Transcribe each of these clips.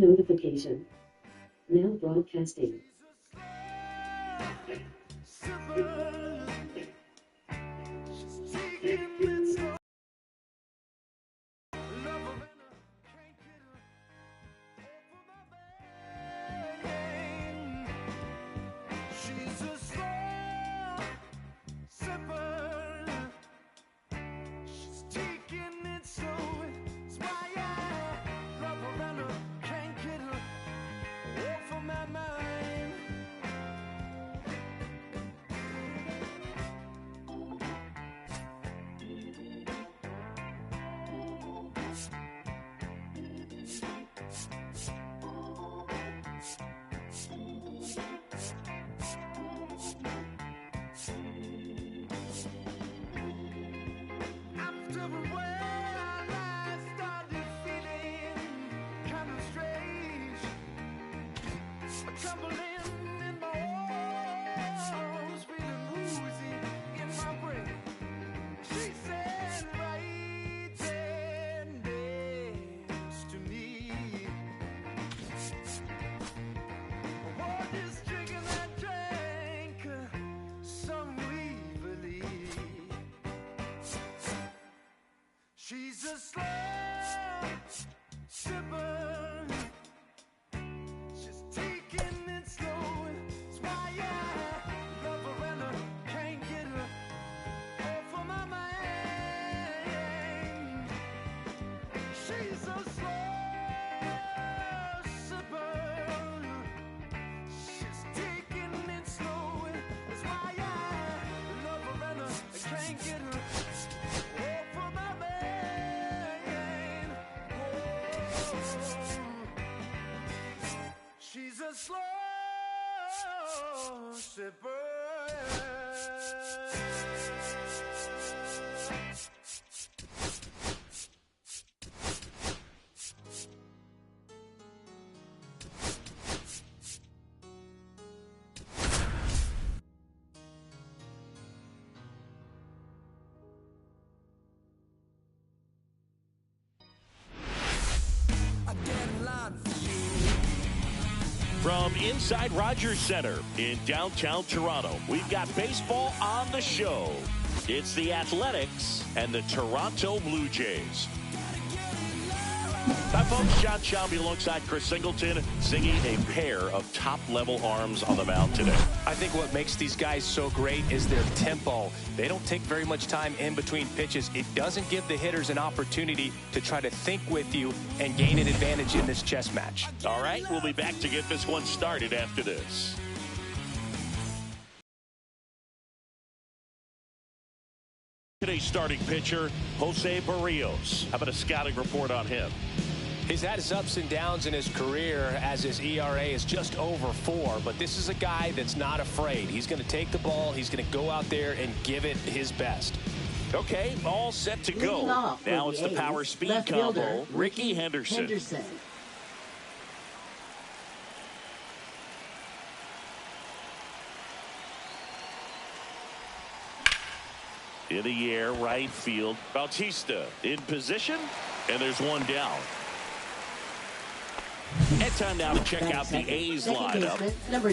notification. Now broadcasting. She's a slow sipper. She's taking it slow. That's why I love her and I can't get her off of my mind. She's a slow sipper. She's taking it slow. That's why I love her and I can't get her off of my mind. She's a slow sipper. From inside Rogers Center in downtown Toronto, we've got baseball on the show. It's the Athletics and the Toronto Blue Jays. Hi, folks. John Shelby alongside Chris Singleton, singing a pair of top-level arms on the mound today. I think what makes these guys so great is their tempo. They don't take very much time in between pitches. It doesn't give the hitters an opportunity to try to think with you and gain an advantage in this chess match. All right, we'll be back to get this one started after this. Today's starting pitcher, Jose Barrios. How about a scouting report on him? He's had his ups and downs in his career as his ERA is just over 4, but this is a guy that's not afraid. He's going to take the ball, he's going to go out there and give it his best. Okay, all set to go. Now it's the power speed combo, Ricky Henderson. In the air, right field. Bautista in position, and there's one down. And time now to check out the A's lineup.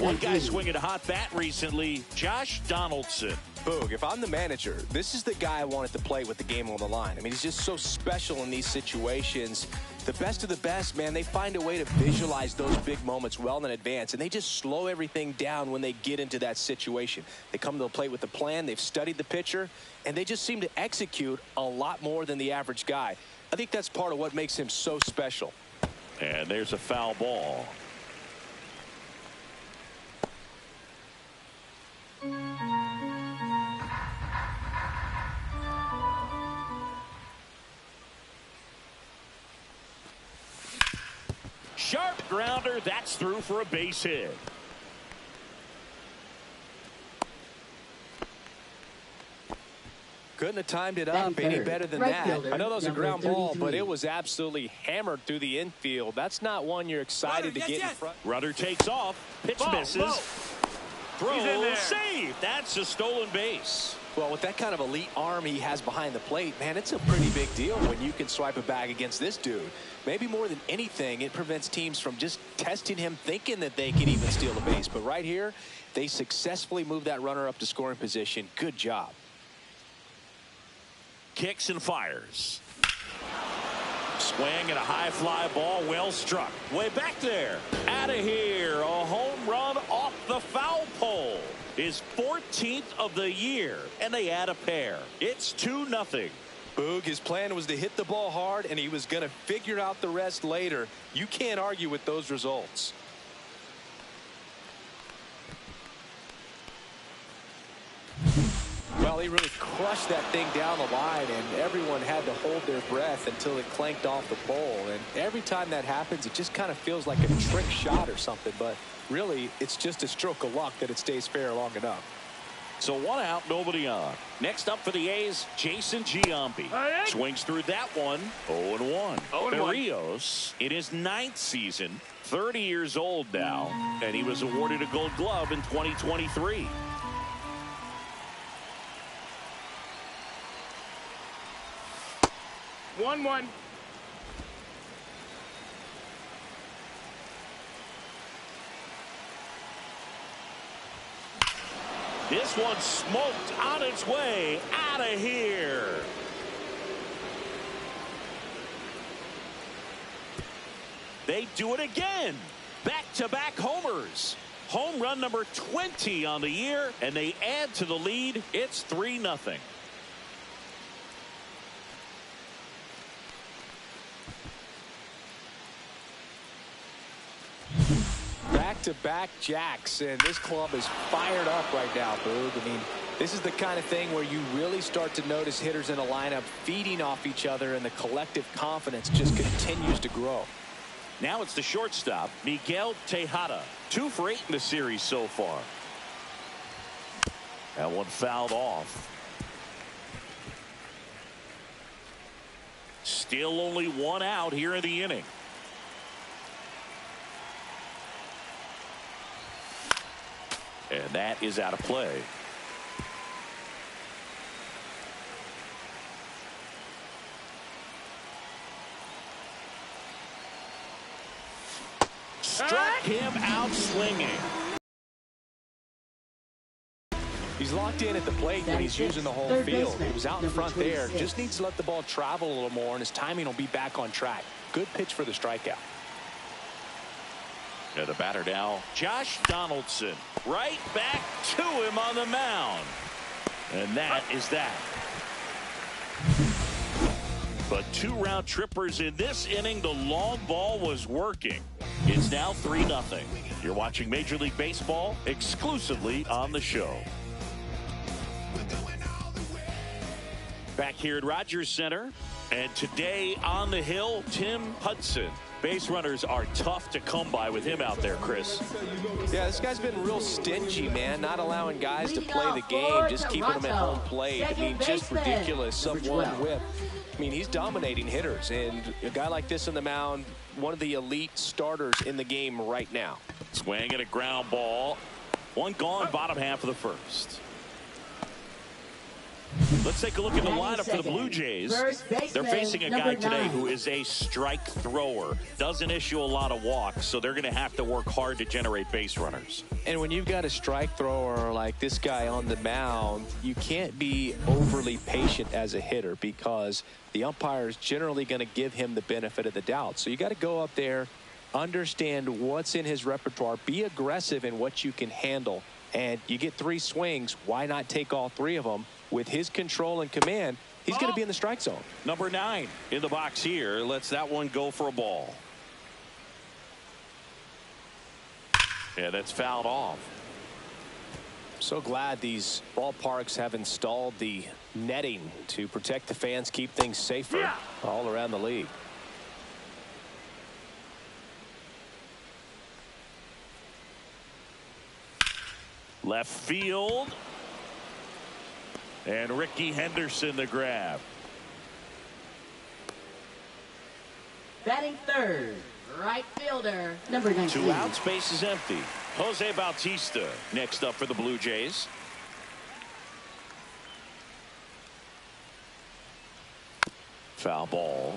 One guy swinging a hot bat recently, Josh Donaldson. Boog, if I'm the manager, this is the guy I wanted to play with the game on the line. I mean, he's just so special in these situations. The best of the best, man, they find a way to visualize those big moments well in advance, and they just slow everything down when they get into that situation. They come to the plate with a plan, they've studied the pitcher, and they just seem to execute a lot more than the average guy. I think that's part of what makes him so special. And there's a foul ball. Sharp grounder, that's through for a base hit. Couldn't have timed it up any better than that. I know that was a ground ball, but it was absolutely hammered through the infield. That's not one you're excited to get in front. Rudder takes off. Pitch misses. Throw, save. That's a stolen base. Well, with that kind of elite arm he has behind the plate, man, it's a pretty big deal when you can swipe a bag against this dude. Maybe more than anything, it prevents teams from just testing him, thinking that they can even steal a base. But right here, they successfully moved that runner up to scoring position. Good job. Kicks and fires. Swing and a high fly ball, well struck. Way back there. Out of here. A home run off the foul pole. His 14th of the year, and they add a pair. It's 2-0. Boog, his plan was to hit the ball hard, and he was going to figure out the rest later. You can't argue with those results. Well, he really crushed that thing down the line, and everyone had to hold their breath until it clanked off the pole. And every time that happens, it just kind of feels like a trick shot or something. But really, it's just a stroke of luck that it stays fair long enough. So 1 out, nobody on. Next up for the A's, Jason Giambi. Swings through that one. 0-1. Berrios in his 9th season, 30 years old now, and he was awarded a Gold Glove in 2023. One. This one smoked on its way out of here. They do it again. Back-to-back homers. Home run number 20 on the year, and they add to the lead. It's 3-0. Back-to-back jacks, and this club is fired up right now, Boog. I mean, this is the kind of thing where you really start to notice hitters in a lineup feeding off each other, and the collective confidence just continues to grow. Now it's the shortstop, Miguel Tejada. 2 for 8 in the series so far. That one fouled off. Still only 1 out here in the inning. And that is out of play. Struck him out swinging. He's locked in at the plate when he's using the whole field. He was out in front there. Just needs to let the ball travel a little more, and his timing will be back on track. Good pitch for the strikeout. And the batter now, Josh Donaldson. Right back to him on the mound. And that is that. But 2 round trippers in this inning. The long ball was working. It's now 3-0. You're watching Major League Baseball exclusively on the show. Back here at Rogers Center. And today on the hill, Tim Hudson. Base runners are tough to come by with him out there, Chris. Yeah, this guy's been real stingy, man. Not allowing guys to play the game, just keeping them at home plate. I mean, just ridiculous. Sub-1 whip. I mean, he's dominating hitters. And a guy like this on the mound, one of the elite starters in the game right now. Swing at a ground ball. One gone, bottom half of the first. Let's take a look at the lineup for the Blue Jays. They're facing a guy today who is a strike thrower. Doesn't issue a lot of walks, so they're going to have to work hard to generate base runners. And when you've got a strike thrower like this guy on the mound, you can't be overly patient as a hitter because the umpire is generally going to give him the benefit of the doubt. So you got to go up there, understand what's in his repertoire, be aggressive in what you can handle. And you get 3 swings. Why not take all 3 of them? With his control and command, he's going to be in the strike zone. Number 9 in the box here. Lets that one go for a ball. Yeah, that's fouled off. So glad these ballparks have installed the netting to protect the fans, keep things safer all around the league. Left field. And Ricky Henderson the grab. Batting third, right fielder, number 19. 2 outs, base is empty. Jose Bautista next up for the Blue Jays. foul ball.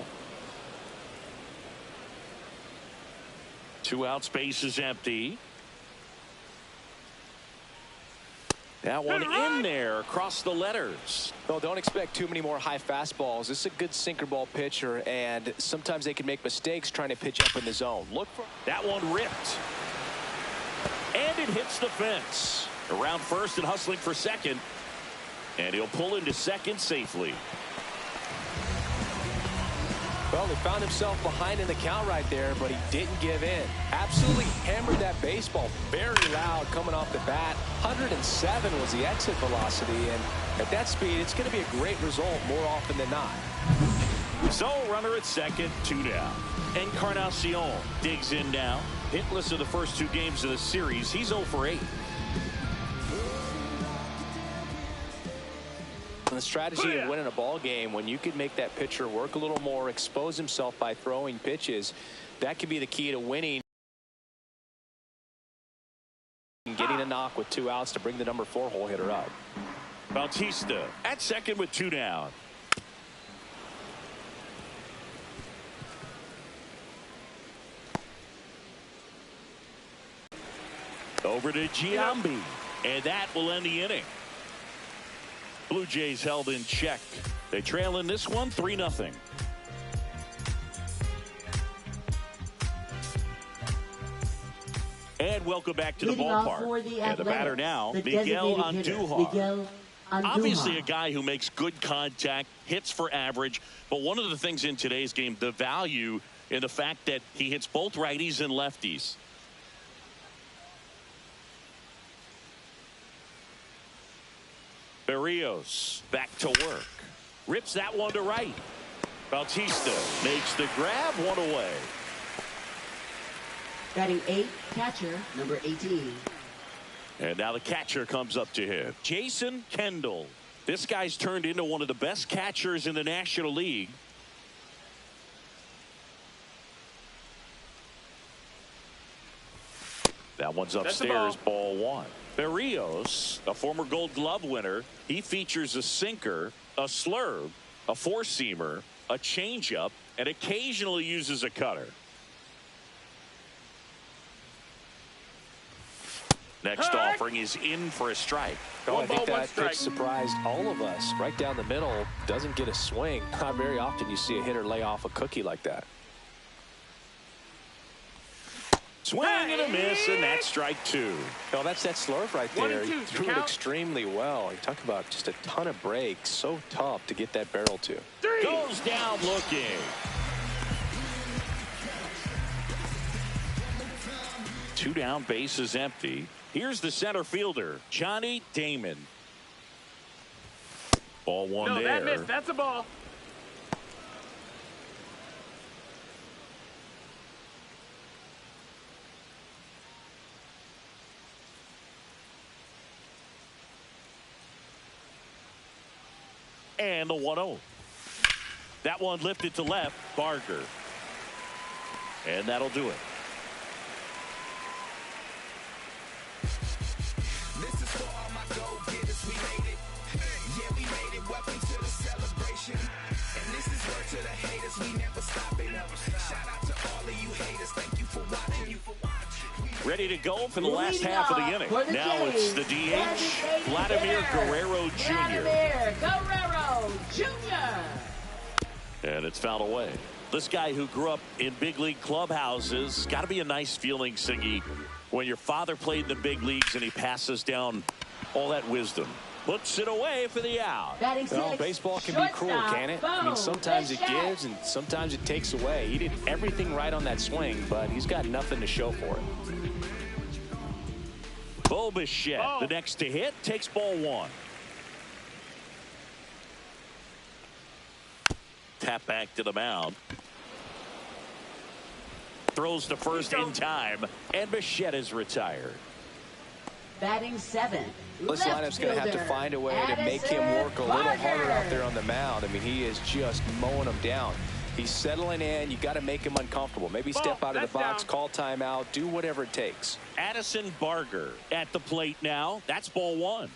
2 outs, base is empty. That one in there across the letters. Well, don't expect too many more high fastballs. This is a good sinker ball pitcher, and sometimes they can make mistakes trying to pitch up in the zone. Look for that one ripped. And it hits the fence. Around first and hustling for second. And he'll pull into second safely. Well, he found himself behind in the count right there, but he didn't give in. Absolutely hammered that baseball very loud coming off the bat. 107 was the exit velocity, and at that speed, it's going to be a great result more often than not. So, runner at second, 2 down. Encarnacion digs in now. Hitless in the first 2 games of the series. He's 0 for 8. The strategy of winning a ball game, when you can make that pitcher work a little more, expose himself by throwing pitches, that could be the key to winning. And getting a knock with 2 outs to bring the number 4 hole hitter up. Bautista at second with 2 down. Over to Giambi, and that will end the inning. Blue Jays held in check. They trail in this one 3-0. And welcome back to the ballpark. And the batter now, Miguel Andujar. Obviously a guy who makes good contact, hits for average. But one of the things in today's game, the value in the fact that he hits both righties and lefties. Berrios back to work. Rips that one to right. Bautista makes the grab, 1 away. Batting 8, catcher, number 18. And now the catcher comes up to him. Jason Kendall. This guy's turned into one of the best catchers in the National League. That one's upstairs, ball 1. Berrios, a former Gold Glove winner, he features a sinker, a slurve, a four-seamer, a changeup, and occasionally uses a cutter. Next offering is in for a strike. Oh, I think that pitch surprised all of us. Right down the middle, doesn't get a swing. Not very often you see a hitter lay off a cookie like that. Swing and a miss, and that's strike 2. Oh, that's that slurve right there. He threw it extremely well. You talk about just a ton of breaks. So tough to get that barrel to. Goes down looking. Two down, base is empty. Here's the center fielder, Johnny Damon. Ball 1 there. That missed. That's a ball. And the 1-0. That one lifted to left, Barker. And that'll do it. This is for all my go-getters, we made it. Yeah, we made it. Welcome to the celebration. And this is word to the haters, we never stop it. Shout out to all of you haters, thank you for watching. Ready to go for the last half of the inning. Now it's the DH, Vladimir Guerrero Jr. Vladimir Guerrero Jr. And it's fouled away. This guy who grew up in big league clubhouses, got to be a nice feeling, Siggy, when your father played in the big leagues and he passes down all that wisdom. Puts it away for the out. Well, baseball can be cruel, can it? I mean, sometimes it gives and sometimes it takes away. He did everything right on that swing, but he's got nothing to show for it. Bo Bichette, the next to hit, takes ball 1. Tap back to the mound. Throws to first in time, and Bichette is retired. Batting 7. This lineup's going to have to find a way to make him work a little harder out there on the mound. I mean, he is just mowing them down. He's settling in. You got to make him uncomfortable. Maybe step out of the box, call timeout, do whatever it takes. Addison Barger at the plate now. That's ball 1.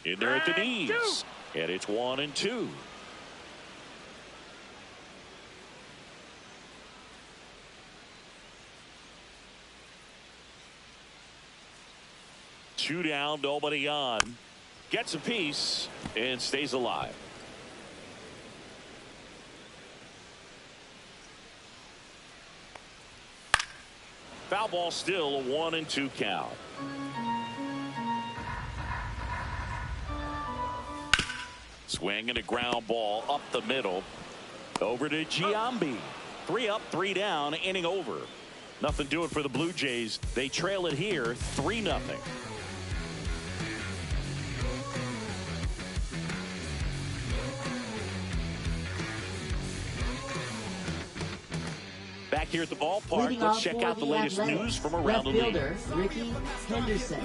In there at the knees. And it's 1-2. Two down, nobody on. Gets a piece and stays alive. Foul ball, still a 1-2 count. Swing and a ground ball up the middle. Over to Giambi. 3 up, 3 down, inning over. Nothing doing for the Blue Jays. They trail it here 3-0. Back here at the ballpark, let's check out the latest news from around the league. Left fielder, Ricky Henderson.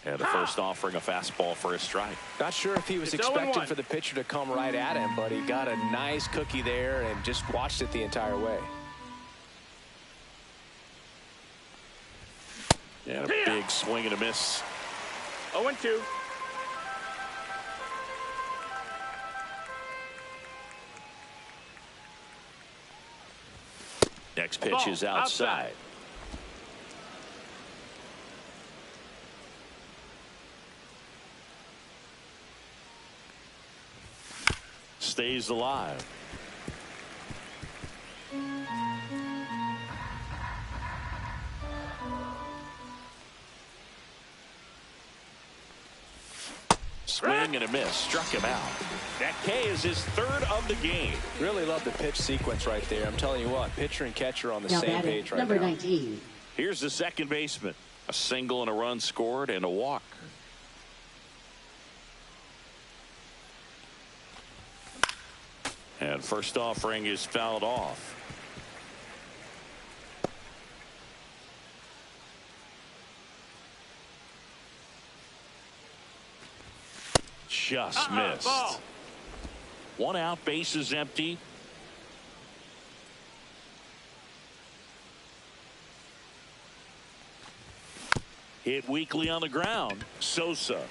And the first offering a fastball for a strike. Not sure if he was expecting for the pitcher to come right at him, but he got a nice cookie there and just watched it the entire way. And a big swing and a miss. 0-2. Next pitch is outside. Stays alive. Swing and a miss. Struck him out. That K is his third of the game. Really love the pitch sequence right there. I'm telling you what, pitcher and catcher on the Now same batting, page right number now. 19. Here's the second baseman. A single and a run scored and a walk. And first offering is fouled off. Just missed. Ball. 1 out, base is empty. Hit weakly on the ground. Sosa.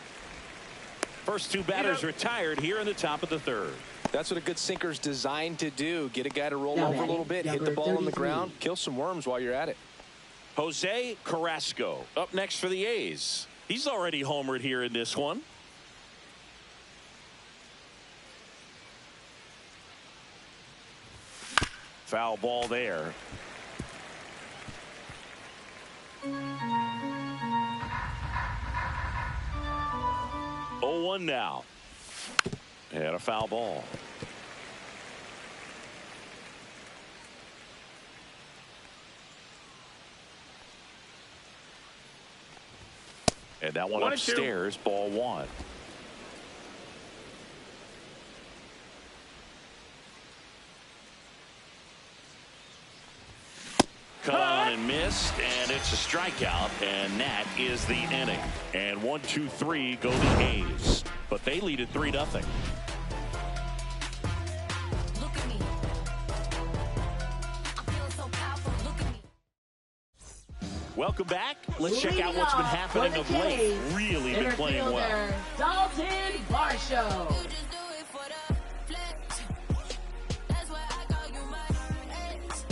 First 2 batters retired here in the top of the third. That's what a good sinker's designed to do. Get a guy to roll Now over a batting, little bit, hit number the ball on the 33. ground, kill some worms while you're at it. Jose Carrasco up next for the A's. He's already homered here in this one. Foul ball there. Oh, 1 now. And a foul ball. And that one 1-2. upstairs, ball 1. Cut on and missed, and it's a strikeout, and that is the inning. And 1, 2, 3 go the A's, but they lead at 3-0. Look at me. I'm feeling so powerful. Look at me. Welcome back. Let's check out what's been happening of late. Really been playing well. Dalton Varsho. You just do it for the flex. That's why I call you my ex.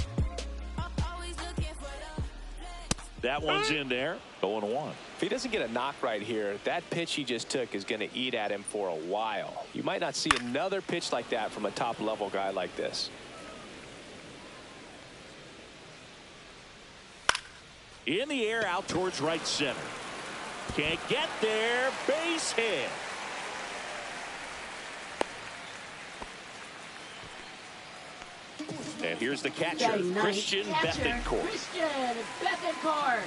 Always looking for the flex. That one's in there. 0-1. If he doesn't get a knock right here, that pitch he just took is going to eat at him for a while. You might not see another pitch like that from a top-level guy like this. In the air, out towards right center. Can't get there. Base hit. And here's the catcher, Batting ninth, Christian catcher, Bethancourt. Christian Bethancourt.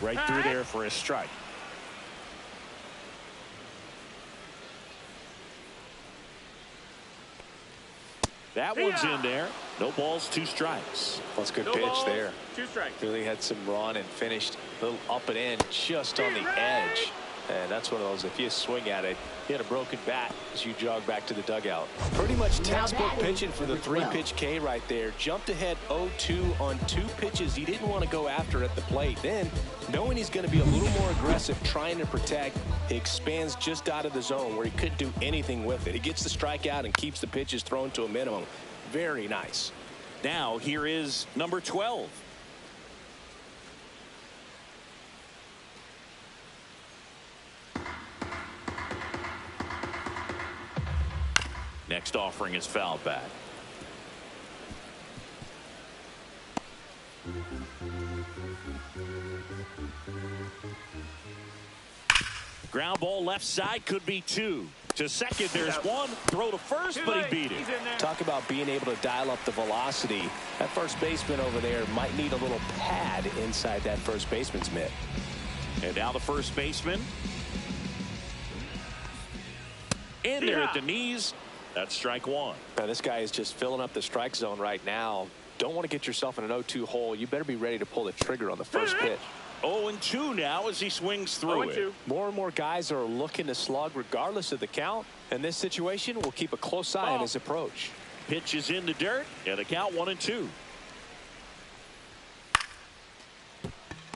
Right through there for a strike. That one's in there. No balls, 2 strikes. That's a good No pitch balls, there. 2 strikes. Really had some run and finished a little up and in just on the edge. And that's one of those, if you swing at it, hit a broken bat as you jog back to the dugout. Pretty much textbook pitching for the 3-pitch K right there. Jumped ahead 0-2 on 2 pitches he didn't want to go after at the plate. Then, knowing he's going to be a little more aggressive, trying to protect, he expands just out of the zone where he couldn't do anything with it. He gets the strikeout and keeps the pitches thrown to a minimum. Very nice. Now here is number 12. Next offering is foul back. Ground ball left side, could be 2. To second, there's 1. Throw to first, but he beat it. Talk about being able to dial up the velocity. That first baseman over there might need a little pad inside that first baseman's mitt. And now the first baseman. In there at the knees. That's strike 1. Now, this guy is just filling up the strike zone right now. Don't want to get yourself in an 0-2 hole. You better be ready to pull the trigger on the first pitch. 0-2 now as he swings through it. More and more guys are looking to slug regardless of the count. In this situation, we'll keep a close eye on his approach. Pitch is in the dirt, and the count 1-2.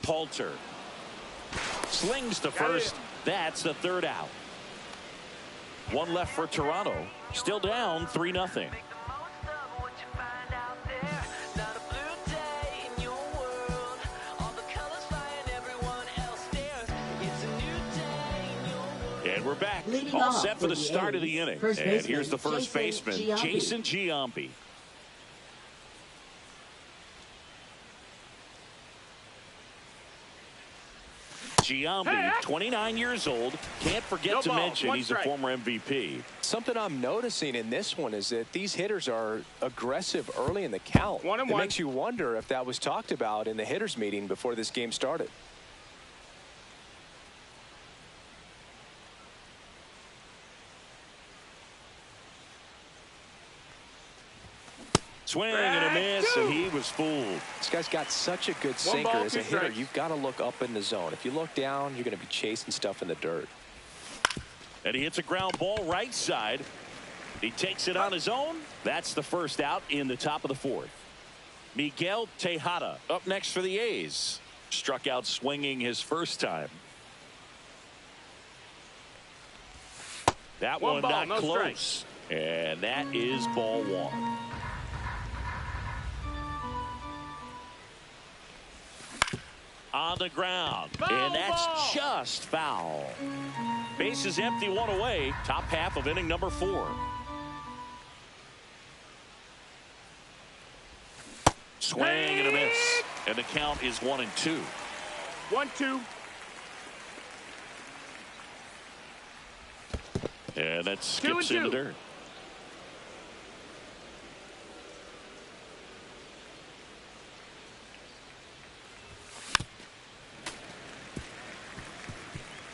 Poulter slings to first. That's the 3rd out. 1 left for Toronto. Still down 3-0. And we're back. All set for the start of the inning. And here's the first baseman, Jason Giambi. Giambi, 29 years old. Can't forget to mention he's a former MVP. Something I'm noticing in this one is that these hitters are aggressive early in the count. It makes you wonder if that was talked about in the hitters meeting before this game started. Swing and a miss, and he was fooled. This guy's got such a good sinker as a hitter. You've got to look up in the zone. If you look down, you're going to be chasing stuff in the dirt. And he hits a ground ball right side. He takes it on his own. That's the first out in the top of the 4th. Miguel Tejada up next for the A's. Struck out swinging his first time. That one not close. And that is ball 1. On the ground, and that's just foul. Base is empty, 1 away. Top half of inning number 4. Swing and a miss, and the count is 1-2. 1-2. And that skips in the dirt.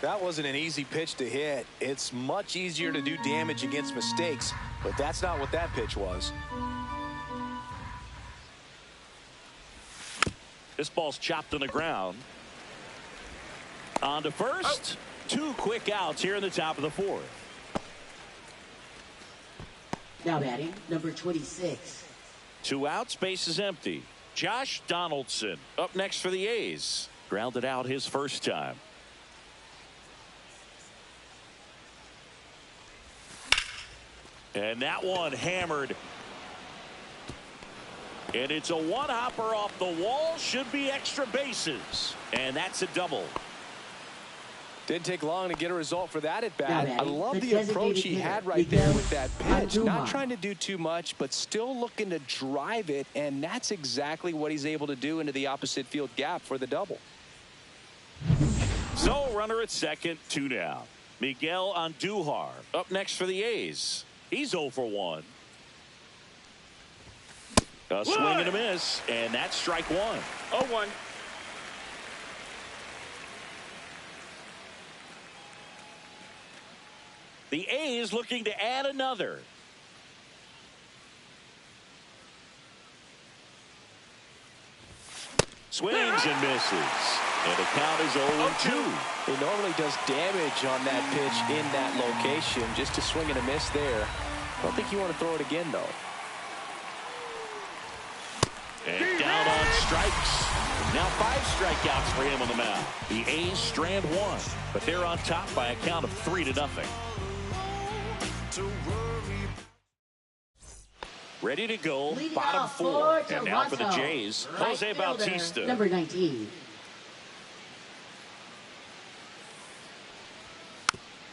That wasn't an easy pitch to hit. It's much easier to do damage against mistakes, but that's not what that pitch was. This ball's chopped on the ground. On to first. 2 quick outs here in the top of the 4th. Now batting, number 26. 2 outs, base is empty. Josh Donaldson up next for the A's. Grounded out his first time. And that one hammered. And it's a one-hopper off the wall. Should be extra bases. And that's a double. Didn't take long to get a result for that at bat. I love the approach he had right there with that pitch. Not trying to do too much, but still looking to drive it. And that's exactly what he's able to do into the opposite field gap for the double. So runner at second, 2 down. Miguel Andujar up next for the A's. He's 0 for 1. A swing and a miss, and that's strike 1. 0-1. The A's looking to add another. Swings and misses. And the count is 0-2. He normally does damage on that pitch in that location. Just a swing and a miss there. I don't think you want to throw it again, though. And down on strikes. Now 5 strikeouts for him on the mound. The A's strand 1, but they're on top by a count of 3-0. Ready to go, Leading bottom off 4. for And now for the Toronto, Jays, right Jose fielder, Bautista. Number 19.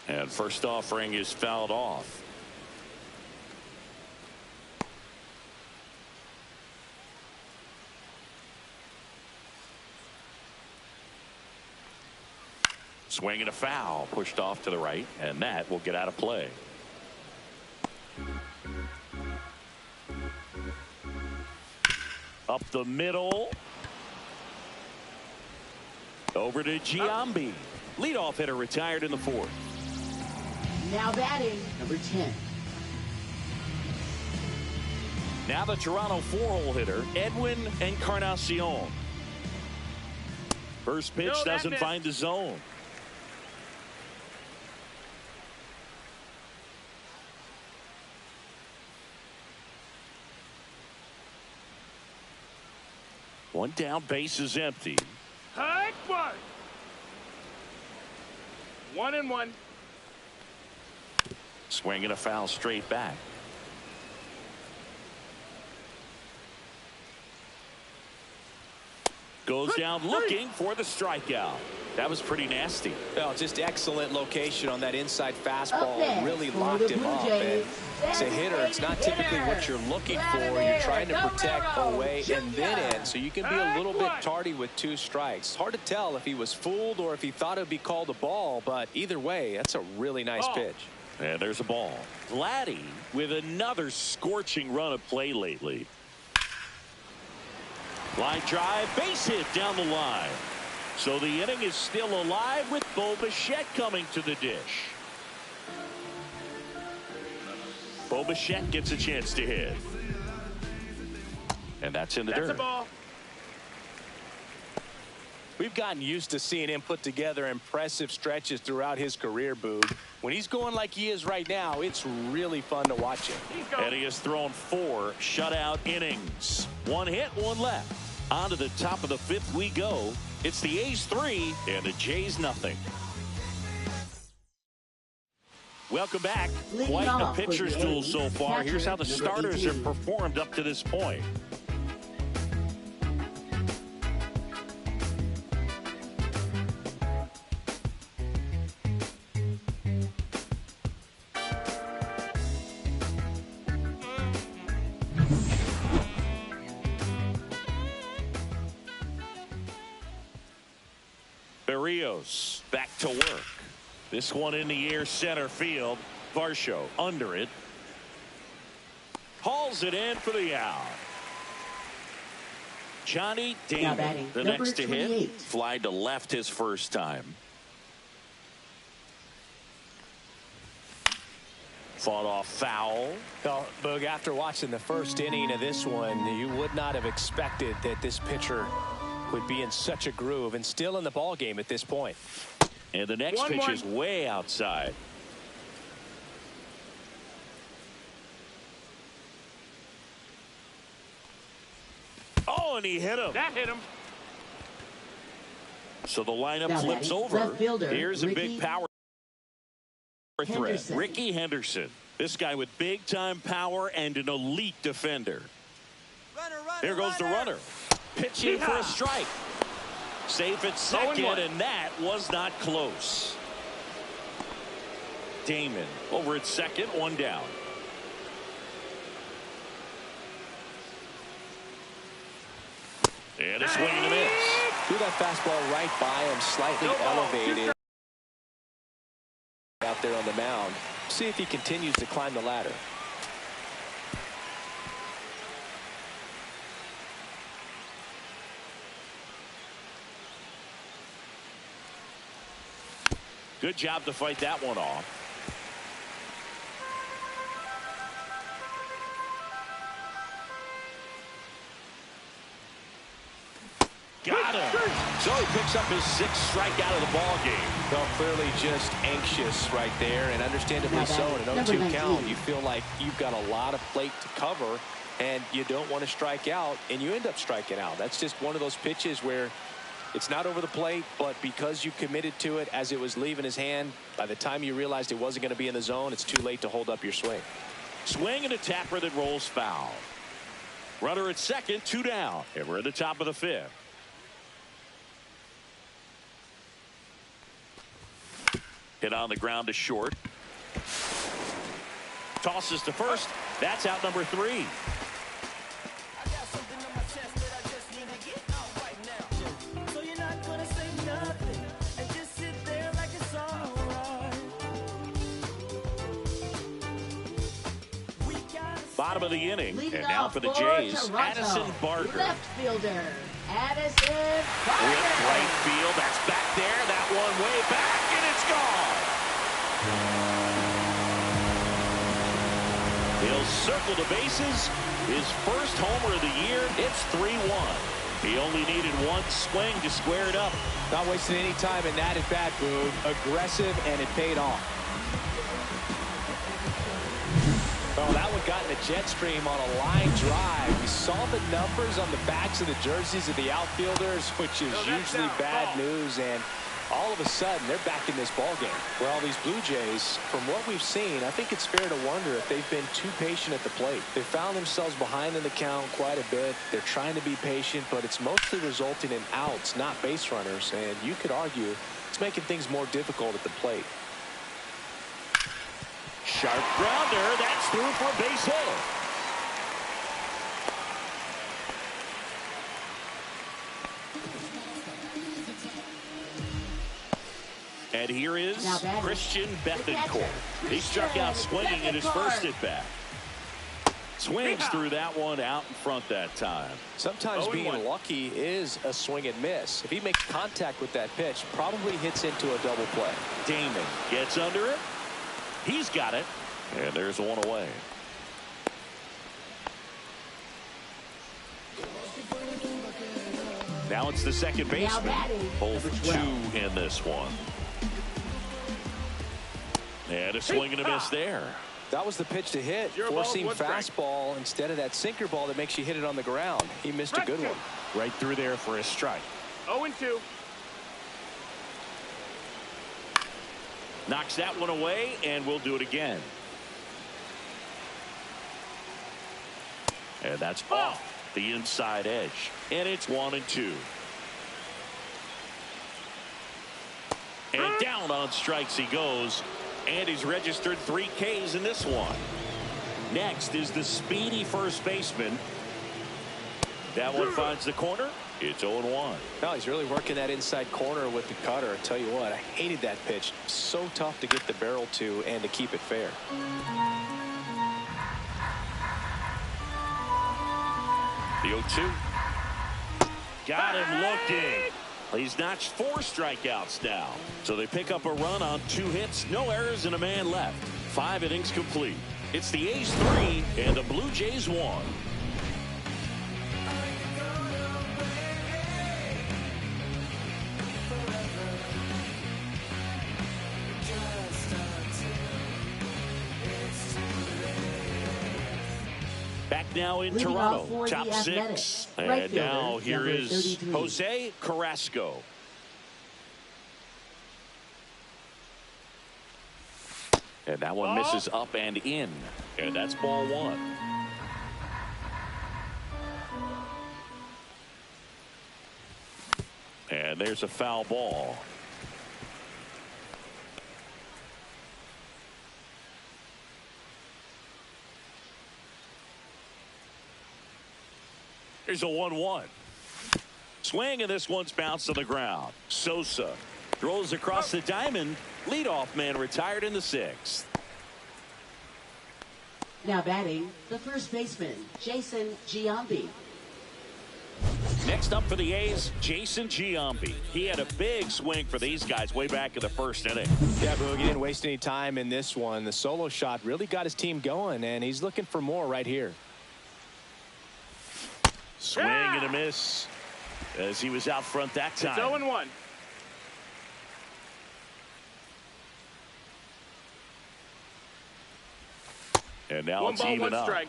And first offering is fouled off. Swing and a foul, pushed off to the right, and that will get out of play. Up the middle. Over to Giambi. Leadoff hitter retired in the 4th. Now batting, number 10. Now the Toronto 4-hole hitter, Edwin Encarnacion. First pitch doesn't find the zone. One down, base is empty. Hard one. 1-1. Swing and a foul straight back. Goes down looking for the strikeout. That was pretty nasty. Well, just excellent location on that inside fastball. next Really for locked the him Blue up. Jays, And as a hitter, it's not typically what you're looking for. You're trying to protect away and then in, so you can be a little bit tardy with 2 strikes. Hard to tell if he was fooled or if he thought it would be called a ball, but either way, that's a really nice pitch. And there's a ball. Vladdy with another scorching run of play lately. Line drive, base hit down the line. So the inning is still alive with Bo Bichette coming to the dish. Bo Bichette gets a chance to hit. And that's in the That's a dirt. ball. We've gotten used to seeing him put together impressive stretches throughout his career, Boog. When he's going like he is right now, it's really fun to watch him. And he has thrown 4 shutout innings. 1 hit, 1 left. On to the top of the 5th we go. It's the A's 3 and the Jays nothing. Welcome back. Leading Quite a off for pitcher's the duel A's, so far. Here's how the catcher, number starters 18. have performed up to this point. Berrios back to work. This one in the air, center field. Varsho under it. Hauls it in for the out. Johnny Now Damon, batting, the number next to 28. hit. Fly to left his first time. Fought off foul. Well, Boog, after watching the first inning of this one, you would not have expected that this pitcher would be in such a groove and still in the ball game at this point. And the next pitch is way outside. Oh, and he hit him. That hit him. So the lineup Now flips batting, over. left fielder, Here's a Ricky big power threat. Henderson. Ricky Henderson. This guy with big time power and an elite defender. Here goes the runner. Pitching for a strike. Safe at second, and that was not close. Damon over at second, 1 down. And a swing and a miss. Threw that fastball right by him, slightly elevated out there on the mound. See if he continues to climb the ladder. Good job to fight that one off. Got him. So he picks up his 6th strikeout of the ball game. Well, clearly just anxious right there, and understandably so. In an 0-2 count, you feel like you've got a lot of plate to cover, and you don't want to strike out, and you end up striking out. That's just one of those pitches where it's not over the plate, but because you committed to it as it was leaving his hand, by the time you realized it wasn't going to be in the zone, it's too late to hold up your swing. Swing and a tapper that rolls foul. Runner at second, 2 down, and we're at the top of the 5th. Hit on the ground to short. Tosses to first. That's out number 3. Bottom of the inning. Leading And now off for the for Jays, Toronto, Addison Barker. Left fielder, Addison With Barker. right field. That's back there. That one way back, and it's gone. He'll circle the bases. His first homer of the year. It's 3-1. He only needed one swing to square it up. Not wasting any time in that at bat, Boog. Aggressive, and it paid off. Oh, that one got in the jet stream on a line drive. We saw the numbers on the backs of the jerseys of the outfielders, which is usually bad news, and all of a sudden they're back in this ball game. Well, these Blue Jays, from what we've seen, I think it's fair to wonder if they've been too patient at the plate. They found themselves behind in the count quite a bit. They're trying to be patient, but it's mostly resulting in outs, not base runners, and you could argue it's making things more difficult at the plate. Sharp grounder. That's through for a base hit. And here is Christian Bethancourt. He struck out swinging in his first at bat. Swings through that one out in front that time. Sometimes being lucky is a swing and miss. If he makes contact with that pitch, probably hits into a double play. Damon gets under it. He's got it. And there's one away. Now it's the second baseman. Both 2 in this one. And a swing and a miss there. That was the pitch to hit. Four-seam fastball instead of that sinker ball that makes you hit it on the ground. He missed a good one. Right through there for a strike. 0-2. Knocks that one away, and we'll do it again. And that's off the inside edge. And it's 1-2. And down on strikes he goes. And he's registered 3 Ks in this one. Next is the speedy first baseman. That one finds the corner. It's 0-1. No, he's really working that inside corner with the cutter. I tell you what, I hated that pitch. So tough to get the barrel to and to keep it fair. The 0-2. Got him looking. He's notched 4 strikeouts now. So they pick up a run on 2 hits, no errors, and a man left. 5 innings complete. It's the A's 3 and the Blue Jays 1. Back now in Toronto, top 6. And now here is Jose Carrasco. And that one misses up and in. And that's ball 1. And there's a foul ball. Here's a 1-1. Swing, and this one's bounced to the ground. Sosa throws across the diamond. Leadoff man retired in the 6th. Now batting, the first baseman, Jason Giambi. Next up for the A's, Jason Giambi. He had a big swing for these guys way back in the first inning. Yeah, Boog, he didn't waste any time in this one. The solo shot really got his team going, and he's looking for more right here. Swing and a miss. as he was out front that time. It's 0-1. And now One it's ball, even one up. strike.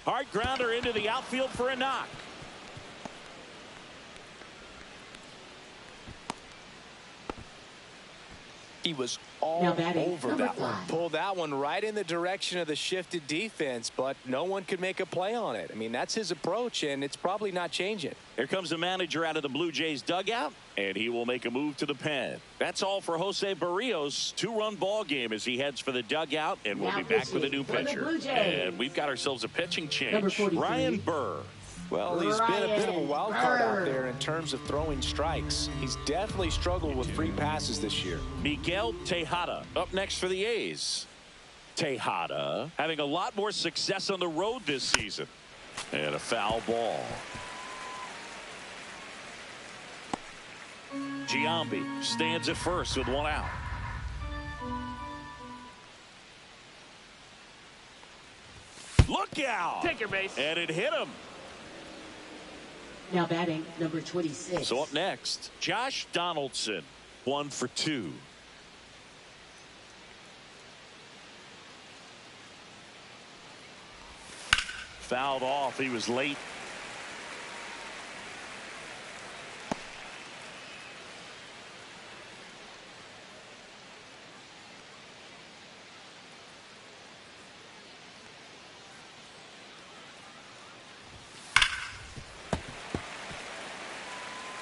Hard grounder into the outfield for a knock. He was all Now batting, over number that one. 5. Pulled that one right in the direction of the shifted defense, but no one could make a play on it. I mean, that's his approach, and it's probably not changing. Here comes the manager out of the Blue Jays dugout, and he will make a move to the pen. That's all for Jose Barrios. 2-run ball game as he heads for the dugout, and we'll Now be back with a new pitching for the pitcher. Blue Jays. And we've got ourselves a pitching Number change. 43. Ryan Burr. Well, he's been a bit of a Ryan wild card out Burr. there in terms of throwing strikes. He's definitely struggled with free passes this year. Miguel Tejada up next for the A's. Tejada having a lot more success on the road this season. And a foul ball. Giambi stands at first with one out. Look out! Take your base. And it hit him. Now batting, number 26. So up next, Josh Donaldson, 1 for 2. Fouled off. He was late.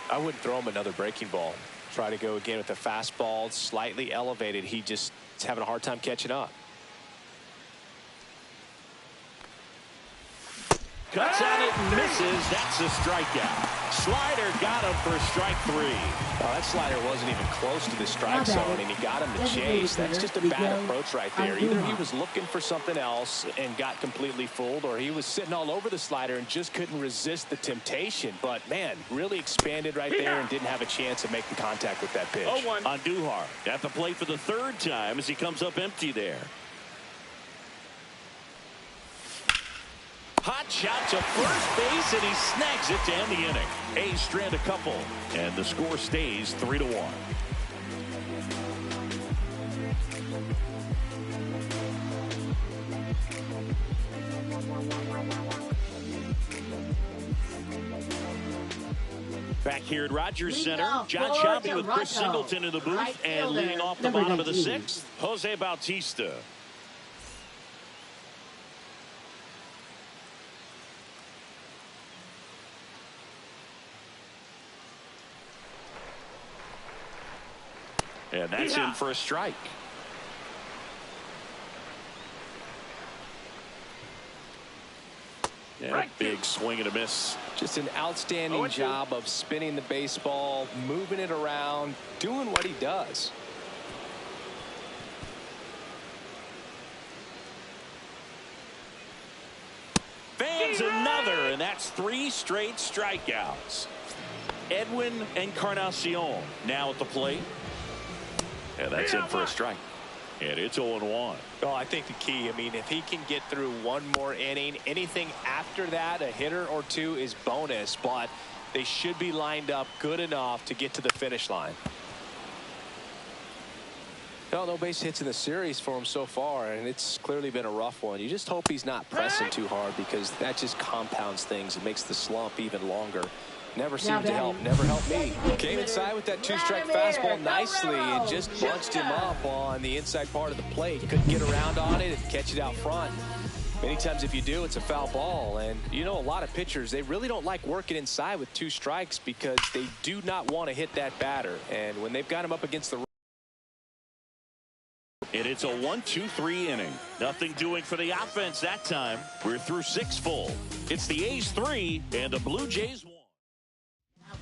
I wouldn't throw him another breaking ball. Try to go again with the fastball, slightly elevated. He just is having a hard time catching up. Cuts on it and misses. That's a strikeout. Slider got him for strike 3. Oh, that slider wasn't even close to the strike zone, and he got him to chase. That's just a bad approach right there. Either he was looking for something else and got completely fooled, or he was sitting all over the slider and just couldn't resist the temptation. But, man, really expanded right there and didn't have a chance of making contact with that pitch. 0-1. Andujar at the plate for the 3rd time as he comes up empty there. Hot shot to first base, and he snags it to end the inning. A's strand a couple, and the score stays 3-1. Back here at Rogers Leading Center, off John for Shelby with Chris Toronto. Singleton in the booth, Right and fielder, leading off the number bottom of the 19. 6th, Jose Bautista. And that's in for a strike. Yeah, big swing and a miss. Just an outstanding 0-2. job of spinning the baseball, moving it around, doing what he does. Fans another, and that's 3 straight strikeouts. Edwin Encarnacion now at the plate. And that's in for a strike. And it's 0-1. Oh, I think the key, I mean, if he can get through one more inning, anything after that, a hitter or two is bonus, but they should be lined up good enough to get to the finish line. No base hits in the series for him so far, and it's clearly been a rough one. You just hope he's not pressing too hard, because that just compounds things. It makes the slump even longer. Never seemed to help. Never helped me. Came inside with that 2-strike fastball nicely and just bunched him up on the inside part of the plate. Couldn't get around on it and catch it out front. Many times if you do, it's a foul ball. And you know, a lot of pitchers, they really don't like working inside with 2 strikes because they do not want to hit that batter. And when they've got him up against the... And it's a 1-2-3 inning. Nothing doing for the offense that time. We're through 6 full. It's the A's 3 and the Blue Jays 1.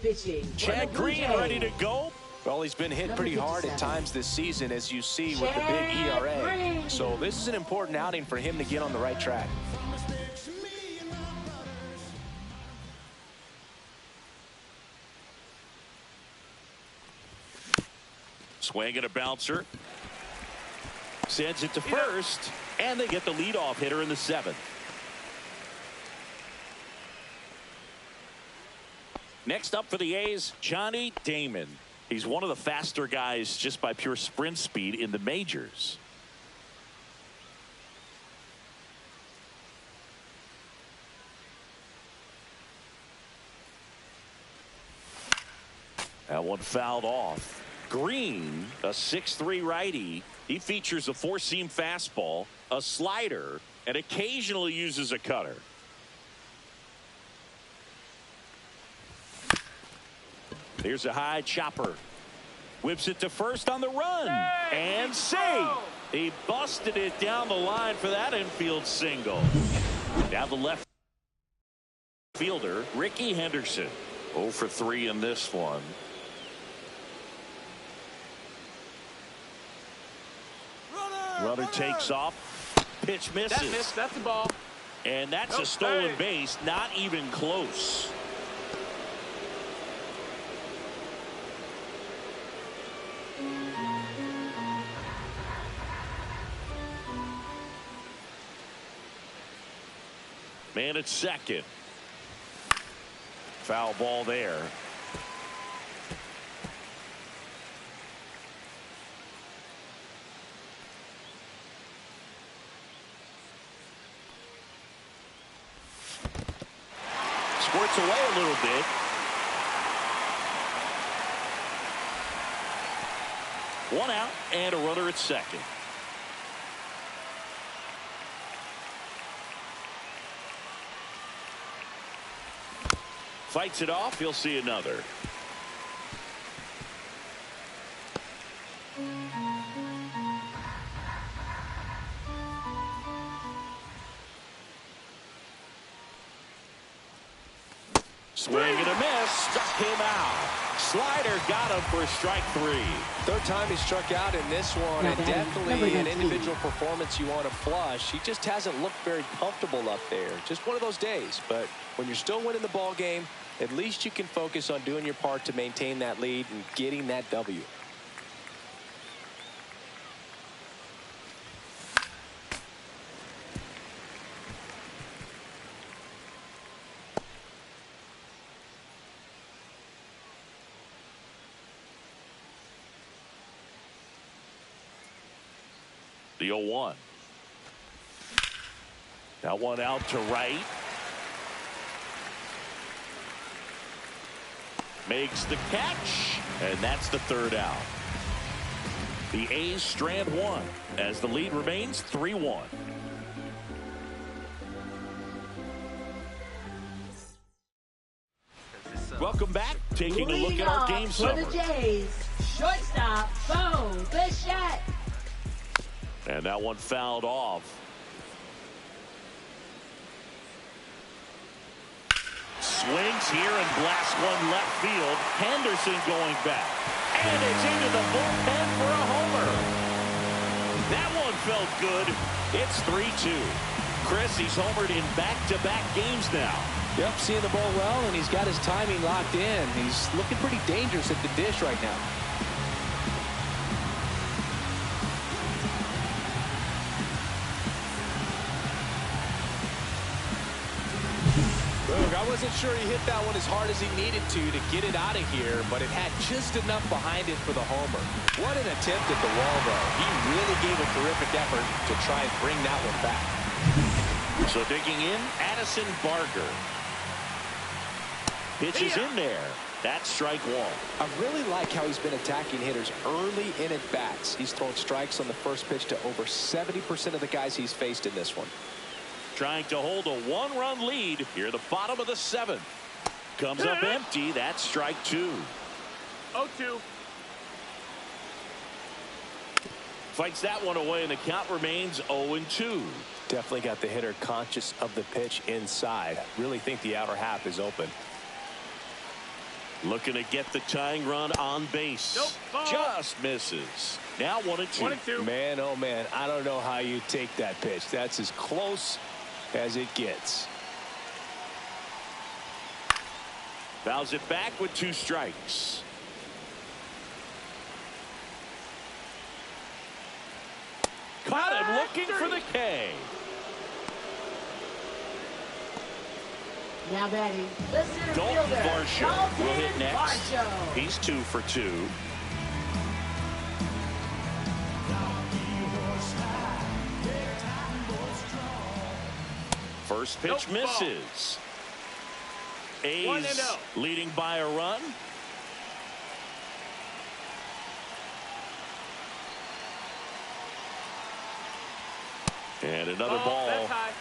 Pitching. Chad Green ready to go. Well, he's been hit pretty hard at times this season, as you see with the big ERA. So this is an important outing for him to get on the right track. Swing and a bouncer. sends it to first, and they get the leadoff hitter in the 7th. Next up for the A's, Johnny Damon. He's one of the faster guys just by pure sprint speed in the majors. That one fouled off. Green, a 6'3" righty. He features a four-seam fastball, a slider, and occasionally uses a cutter. Here's a high chopper. Whips it to first on the run. And save. He busted it down the line for that infield single. Now the left fielder, Ricky Henderson. 0 for 3 in this one. Runner takes off. Pitch misses. That's the ball. And that's a stolen base. Not even close. Man at second. Foul ball there. Squirts away a little bit. One out and a runner at second. Fights it off. He'll see another. Swing and a miss. Struck him out. Slider got him for strike 3. Third time he struck out in this one, and definitely an individual performance you want to flush. He just hasn't looked very comfortable up there. Just one of those days. But when you're still winning the ball game, at least you can focus on doing your part to maintain that lead and getting that W. The 0-1. That one out to right. Makes the catch, and that's the third out. The A's strand one as the lead remains 3-1. Welcome back. Taking a look at our game for summary. the Jays. Shortstop, Bo Bichette. And that one fouled off. Swings here and blasts one left field. Henderson going back. And it's into the bullpen for a homer. That one felt good. It's 3-2. Chris, he's homered in back-to-back games now. Yep, seeing the ball well, and he's got his timing locked in. He's looking pretty dangerous at the dish right now. Look, I wasn't sure he hit that one as hard as he needed to get it out of here, but it had just enough behind it for the homer. What an attempt at the wall, though. He really gave a terrific effort to try and bring that one back. So digging in, Addison Barger. Pitches in there. That's strike one. I really like how he's been attacking hitters early in at bats. He's thrown strikes on the first pitch to over 70% of the guys he's faced in this one. Trying to hold a one-run lead here, the bottom of the 7th. Comes up empty. That's strike 2. 0-2. Fights that one away, and the count remains 0-2. Definitely got the hitter conscious of the pitch inside. Really think the outer half is open. Looking to get the tying run on base. Nope. Just misses. Now 1-2. 1-2. Man, oh man, I don't know how you take that pitch. That's as close as it gets. Fouls it back with 2 strikes. looking for the K. Now batting, the center Dalton fielder, Varsho will hit Dalton next. Varsho. He's 2 for 2. First pitch misses. A's 1-0. leading by a run. And another ball. That's high.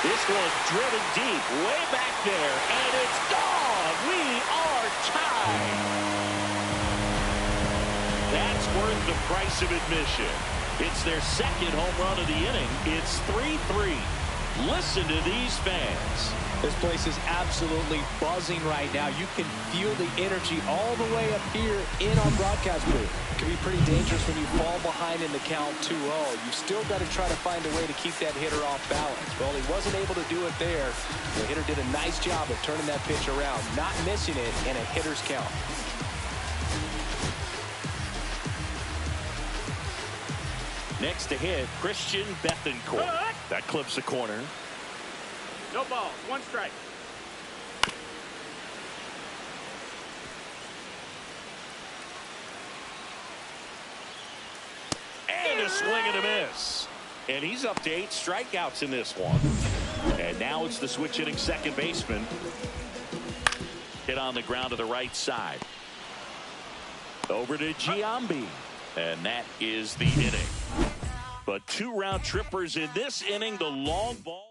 This one driven deep, way back there, and it's gone. We are tied. That's worth the price of admission. It's their second home run of the inning. It's 3-3. Listen to these fans. This place is absolutely buzzing right now. You can feel the energy all the way up here in our broadcast booth. It can be pretty dangerous when you fall behind in the count 2-0. You've still got to try to find a way to keep that hitter off balance. Well, he wasn't able to do it there. The hitter did a nice job of turning that pitch around, not missing it in a hitter's count. Next to hit, Christian Bethancourt. That clips the corner. No ball. 1 strike. And a swing and a miss. And he's up to 8 strikeouts in this one. And now it's the switch hitting second baseman. Hit on the ground to the right side. Over to Giambi. And that is the inning. But 2 round trippers in this inning. The long ball.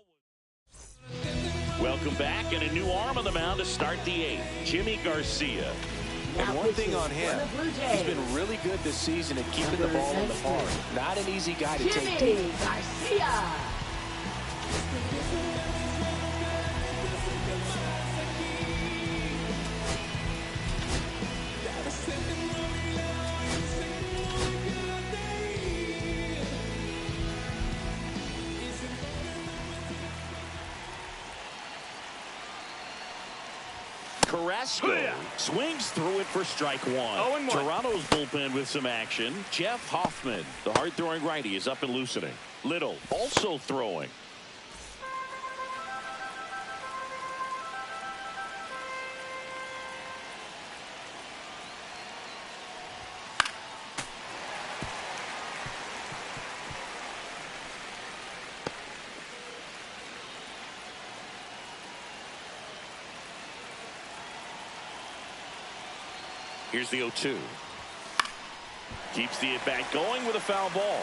Welcome back, and a new arm on the mound to start the 8th. Jimmy Garcia. And one thing on him, For the Blue he's Jays, been really good this season at keeping the ball in the park. Not an easy guy to take deep. Jimmy Garcia. Carrasco swings through it for strike 1. 0-1. Toronto's bullpen with some action. Jeff Hoffman, the hard-throwing righty, is up and loosening. Little also throwing. Here's the 0-2. Keeps the at-bat going with a foul ball.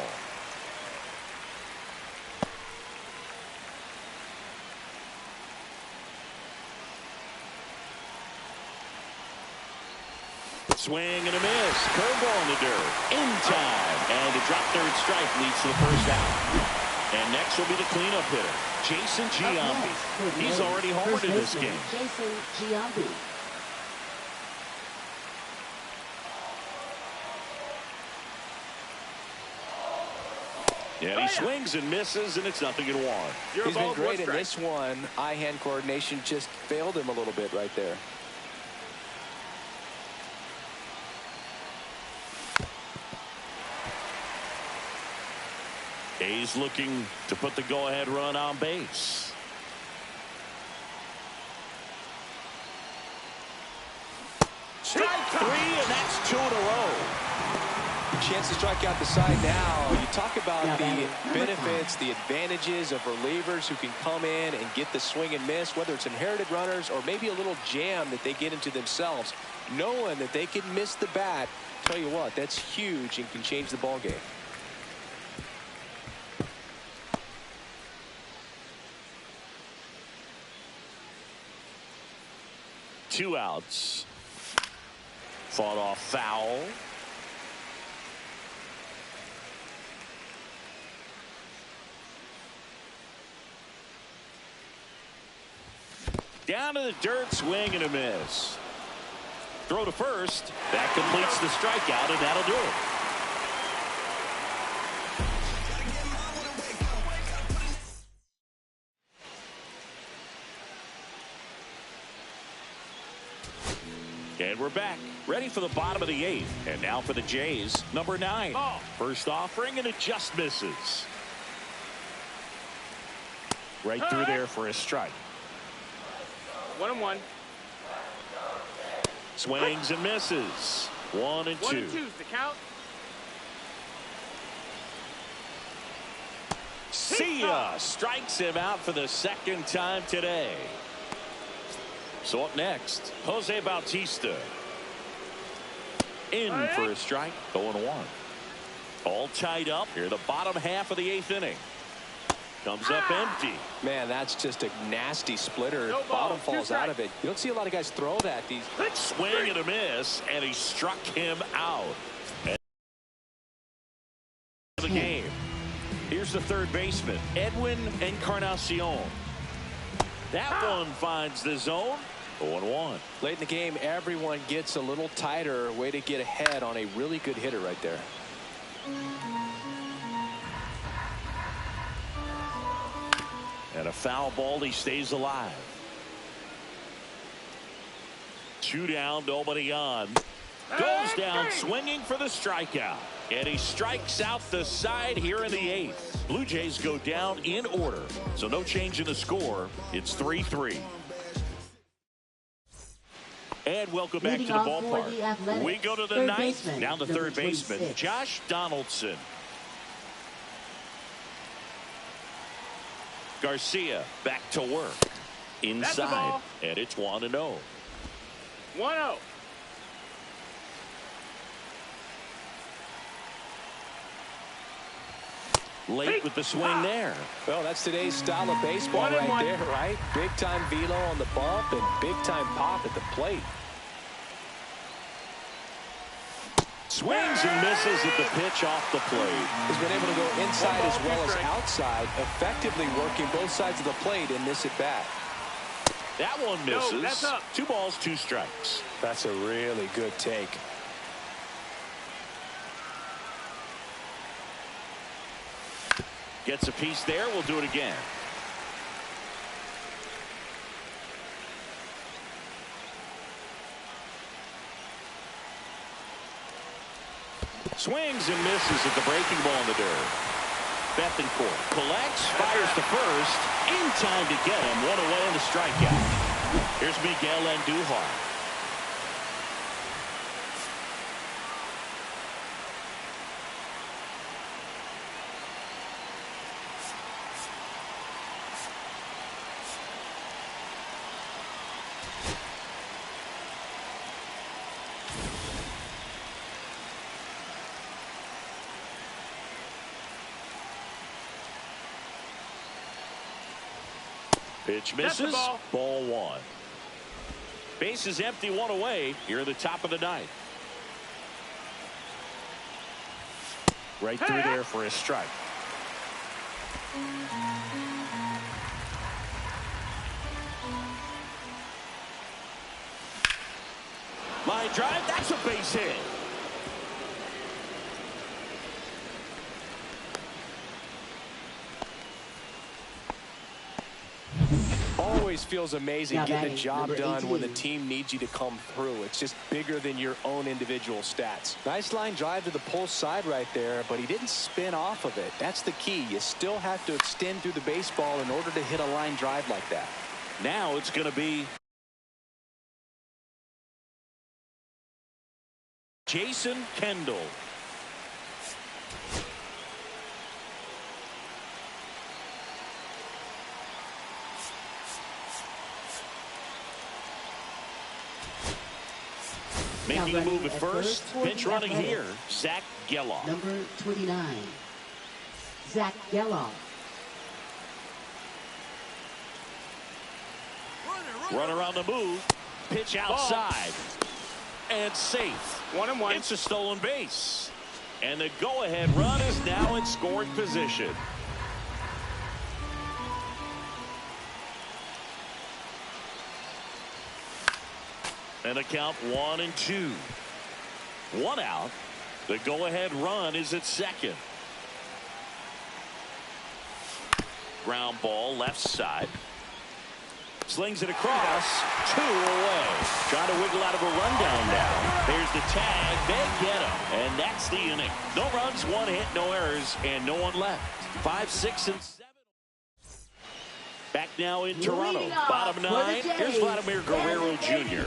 Swing and a miss. Curveball in the dirt. In time. And a drop third strike leads to the first out. And next will be the cleanup hitter, Jason Giambi. He's already homered in this game. Jason Giambi. Yeah, he swings and misses, and it's 0-1. He's been great in this one. Eye-hand coordination just failed him a little bit right there. A's looking to put the go-ahead run on base. Strike 3, and that's 2 in a row. Chance to strike out the side now. You talk about the benefits, the advantages of relievers who can come in and get the swing and miss, whether it's inherited runners or maybe a little jam that they get into themselves. Knowing that they can miss the bat, tell you what, that's huge and can change the ball game. Two outs. Fought off foul. Down to the dirt, swing and a miss. Throw to first. That completes the strikeout, and that'll do it. And we're back, ready for the bottom of the 8th. And now for the Jays, number 9. Ball. First offering, and it just misses. Right through there for a strike. 1-1. Swings and misses. 1 and 2. 1 and 2's the count. See ya. Strikes him out for the second time today. So up next, Jose Bautista. In for a strike. 0-1. All tied up here, the bottom half of the 8th inning. Comes up empty. Man, that's just a nasty splitter. No ball, Bottom falls out of it. You don't see a lot of guys throw that. These Swing and a miss, and he struck him out. And the game. Here's the third baseman, Edwin Encarnacion. That one finds the zone. 0-1. late in the game, everyone gets a little tighter. Way to get ahead on a really good hitter right there. And a foul ball, he stays alive. 2 down, nobody on. Goes down swinging for the strikeout. And he strikes out the side here in the 8th. Blue Jays go down in order. So no change in the score. It's 3-3. And welcome back to the ballpark. We go to the 9th. Now the third baseman, Josh Donaldson. Garcia back to work. Inside. And it's 1-0. 1-0. Late with the swing there. Well, that's today's style of baseball right there, right? Big time velo on the bump and big time pop at the plate. Swings and misses at the pitch off the plate. He's been able to go inside as well as outside, effectively working both sides of the plate in this at bat. That one misses. No, that's up. 2 balls, 2 strikes. That's a really good take. Gets a piece there. We'll do it again. Swings and misses at the breaking ball in the dirt. Bethancourt collects, fires to first. In time to get him. 1 away on the strikeout. Here's Miguel Andujar. Pitch misses. Ball 1. Base is empty, 1 away. Here at the top of the 9th. Right through there for a strike. Line drive. That's a base hit. Always feels amazing getting the job done when the team needs you to come through. It's just bigger than your own individual stats. Nice line drive to the pull side right there, but he didn't spin off of it. That's the key. You still have to extend through the baseball in order to hit a line drive like that. Now it's going to be Jason Kendall. Making a move at first. Pinch running here. Zach Geloff. Number 29, Zach Geloff. Runner on the move. Pitch outside. And safe. 1-1. It's a stolen base. And the go-ahead run is now in scoring position. And a count 1-2. 1 out. The go-ahead run is at second. Ground ball left side. Slings it across. 2 away. Trying to wiggle out of a rundown now. There's the tag. They get him. And that's the inning. No runs, 1 hit, no errors, and no one left. 5, 6, and 7. Back now in Toronto. Bottom 9. Here's Vladimir Guerrero Jr.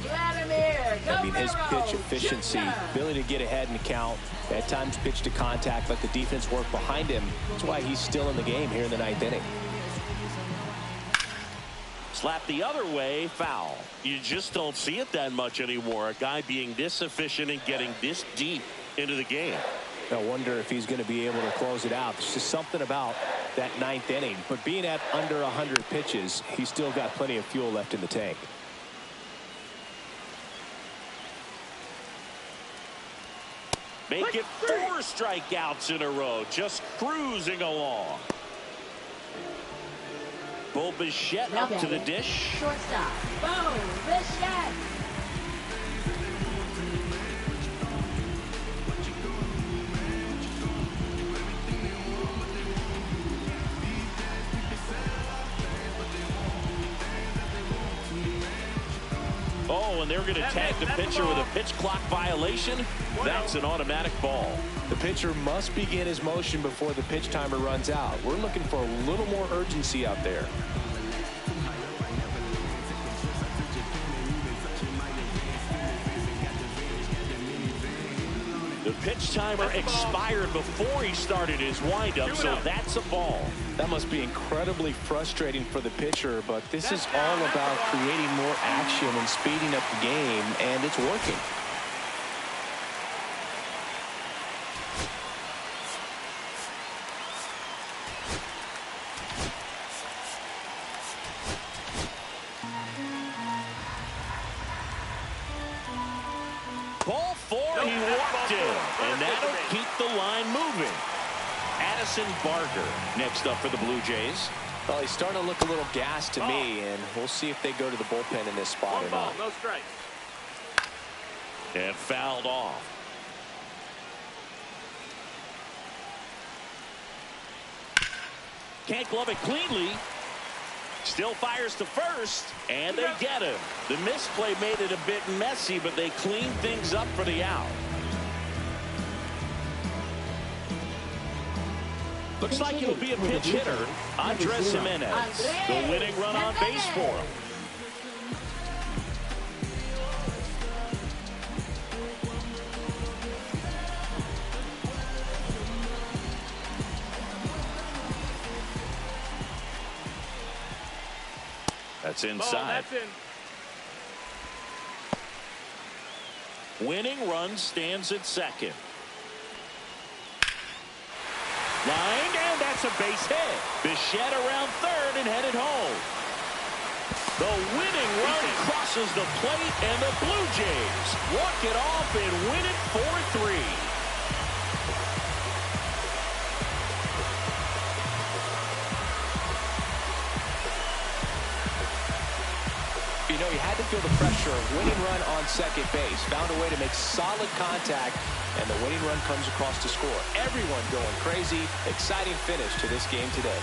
I mean, his pitch efficiency, ability to get ahead in the count, at times pitch to contact, let the defense work behind him. That's why he's still in the game here in the 9th inning. Slap the other way, foul. You just don't see it that much anymore. A guy being this efficient and getting this deep into the game. I wonder if he's going to be able to close it out. There's just something about that 9th inning. But being at under 100 pitches, he's still got plenty of fuel left in the tank. Make it 4 strikeouts in a row. Just cruising along. Bo Bichette up to the dish. Shortstop, Bo Bichette. Oh, and they're going to tag the pitcher with a pitch clock violation. That's an automatic ball. The pitcher must begin his motion before the pitch timer runs out. We're looking for a little more urgency out there. The pitch timer expired before he started his windup, so that's a ball. That must be incredibly frustrating for the pitcher, but this is all about creating more action and speeding up the game, and it's working. Ball 4, he walked in, and that'll keep the line moving. Addison Barger next up for the Blue Jays. Well, he's starting to look a little gassed to me, and we'll see if they go to the bullpen in this spot or not. No strike. And fouled off. Can't glove it cleanly. Still fires to first, and they get him. The misplay made it a bit messy, but they cleaned things up for the out. Looks like it'll be a pinch hitter, Andres Jimenez. The winning run on base for him. That's inside. That's in. Winning run stands at second. Lined, and that's a base hit. Bichette around third and headed home. The winning run crosses the plate, and the Blue Jays walk it off and win it 4-3. You know, you had to feel the pressure of winning run on second base. Found a way to make solid contact, and the winning run comes across to score. Everyone going crazy. Exciting finish to this game today.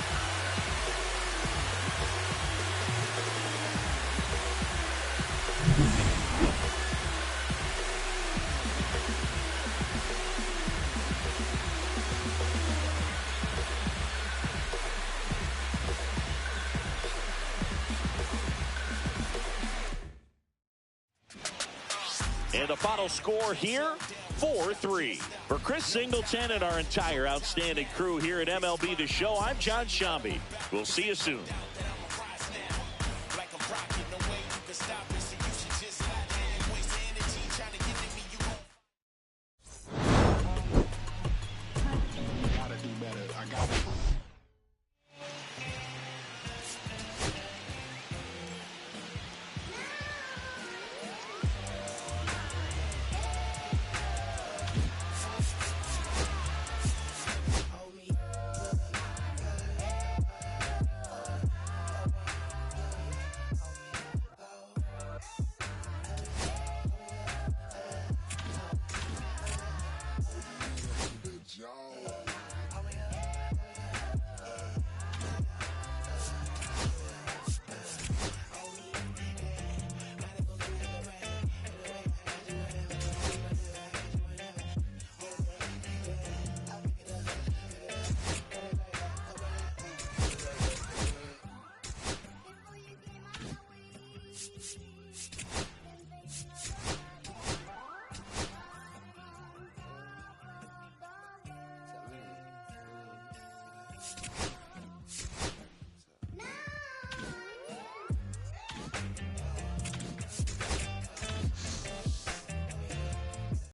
And the final score here, 4-3. For Chris Singleton and our entire outstanding crew here at MLB The Show, I'm John Shambi. We'll see you soon.